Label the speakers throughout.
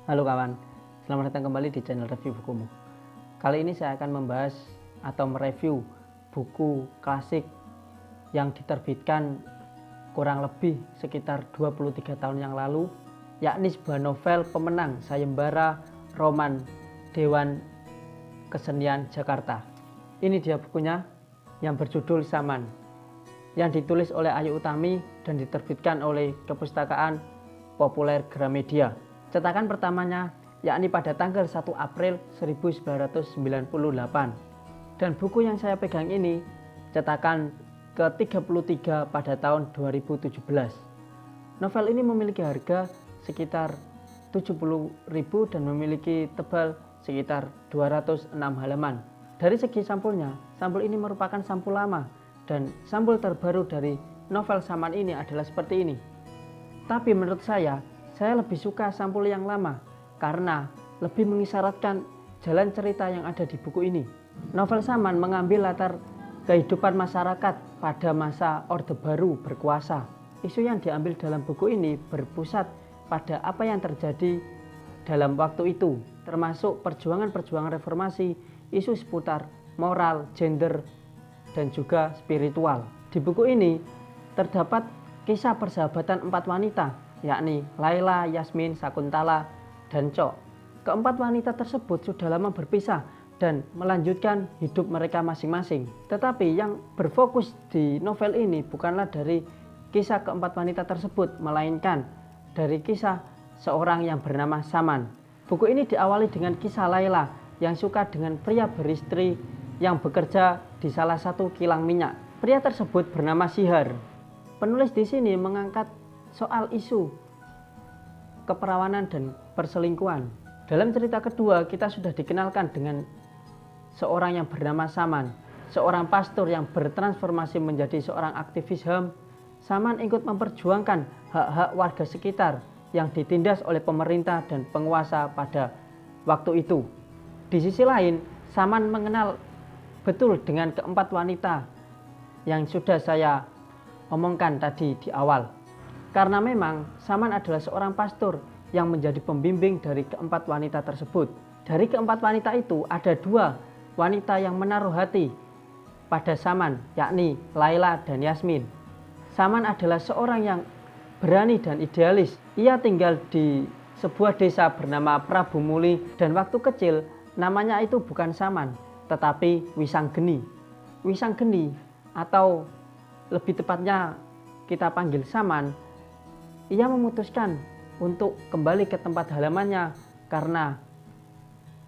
Speaker 1: Halo kawan, selamat datang kembali di channel Review Bukumu. Kali ini saya akan membahas atau mereview buku klasik yang diterbitkan kurang lebih sekitar 23 tahun yang lalu, yakni sebuah novel pemenang sayembara roman Dewan Kesenian Jakarta. Ini dia bukunya yang berjudul Saman, yang ditulis oleh Ayu Utami dan diterbitkan oleh Kepustakaan Populer Gramedia. Cetakan pertamanya yakni pada tanggal 1 April 1998. Dan buku yang saya pegang ini cetakan ke-33 pada tahun 2017. Novel ini memiliki harga sekitar 70.000 dan memiliki tebal sekitar 206 halaman. Dari segi sampulnya, sampul ini merupakan sampul lama dan sampul terbaru dari novel Saman ini adalah seperti ini. Tapi menurut saya lebih suka sampul yang lama karena lebih mengisyaratkan jalan cerita yang ada di buku ini. Novel Saman mengambil latar kehidupan masyarakat pada masa Orde Baru berkuasa. Isu yang diambil dalam buku ini berpusat pada apa yang terjadi dalam waktu itu, termasuk perjuangan-perjuangan reformasi, isu seputar moral, gender, dan juga spiritual. Di buku ini terdapat kisah persahabatan 4 wanita, yakni Laila, Yasmin, Sakuntala, dan Cok. Keempat wanita tersebut sudah lama berpisah dan melanjutkan hidup mereka masing-masing. Tetapi yang berfokus di novel ini bukanlah dari kisah keempat wanita tersebut, melainkan dari kisah seorang yang bernama Saman. Buku ini diawali dengan kisah Laila yang suka dengan pria beristri yang bekerja di salah satu kilang minyak. Pria tersebut bernama Sihar. Penulis di sini mengangkat soal isu keperawanan dan perselingkuhan. Dalam cerita kedua, kita sudah dikenalkan dengan seorang yang bernama Saman, seorang pastor yang bertransformasi menjadi seorang aktivis HAM. Saman ikut memperjuangkan hak-hak warga sekitar yang ditindas oleh pemerintah dan penguasa pada waktu itu. Di sisi lain, Saman mengenal betul dengan keempat wanita yang sudah saya omongkan tadi di awal. Karena memang Saman adalah seorang pastor yang menjadi pembimbing dari keempat wanita tersebut. Dari keempat wanita itu ada 2 wanita yang menaruh hati pada Saman, yakni Laila dan Yasmin. Saman adalah seorang yang berani dan idealis. Ia tinggal di sebuah desa bernama Prabu Muli dan waktu kecil namanya itu bukan Saman, tetapi Wisanggeni. Wisanggeni atau lebih tepatnya kita panggil Saman, ia memutuskan untuk kembali ke tempat halamannya karena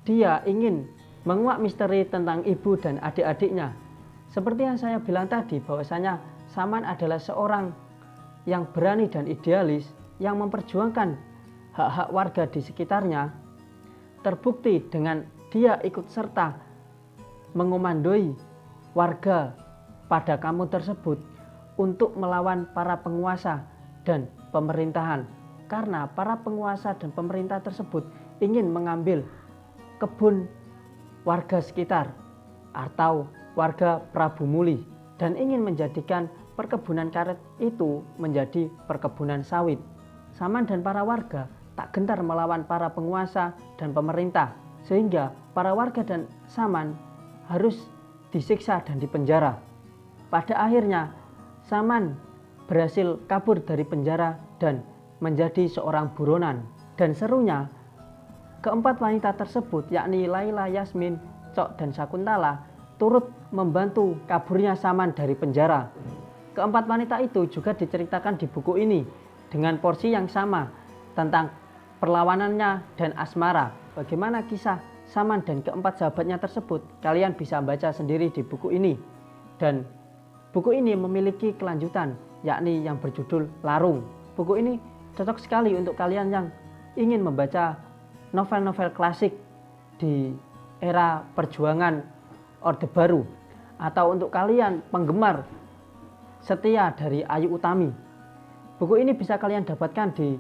Speaker 1: dia ingin menguak misteri tentang ibu dan adik-adiknya. Seperti yang saya bilang tadi, bahwasanya Saman adalah seorang yang berani dan idealis yang memperjuangkan hak-hak warga di sekitarnya. Terbukti dengan dia ikut serta mengomandoi warga pada kampung tersebut untuk melawan para penguasa dan pemerintahan, karena para penguasa dan pemerintah tersebut ingin mengambil kebun warga sekitar atau warga Prabu Muli dan ingin menjadikan perkebunan karet itu menjadi perkebunan sawit. Saman dan para warga tak gentar melawan para penguasa dan pemerintah, sehingga para warga dan Saman harus disiksa dan dipenjara. Pada akhirnya Saman berhasil kabur dari penjara dan menjadi seorang buronan. Dan serunya, keempat wanita tersebut yakni Laila, Yasmin, Cok, dan Sakuntala turut membantu kaburnya Saman dari penjara. Keempat wanita itu juga diceritakan di buku ini dengan porsi yang sama tentang perlawanannya dan asmara. Bagaimana kisah Saman dan keempat sahabatnya tersebut, kalian bisa baca sendiri di buku ini. Dan buku ini memiliki kelanjutan, yakni yang berjudul Larung. Buku ini cocok sekali untuk kalian yang ingin membaca novel-novel klasik di era perjuangan Orde Baru, atau untuk kalian penggemar setia dari Ayu Utami. Buku ini bisa kalian dapatkan di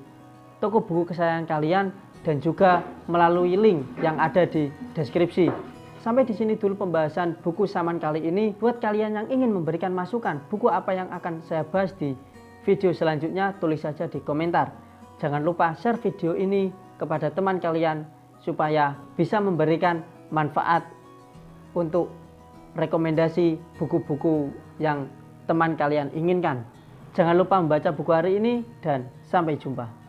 Speaker 1: toko buku kesayangan kalian dan juga melalui link yang ada di deskripsi. Sampai di sini dulu pembahasan buku Saman kali ini. Buat kalian yang ingin memberikan masukan buku apa yang akan saya bahas di video selanjutnya, tulis saja di komentar. Jangan lupa share video ini kepada teman kalian supaya bisa memberikan manfaat untuk rekomendasi buku-buku yang teman kalian inginkan. Jangan lupa membaca buku hari ini dan sampai jumpa.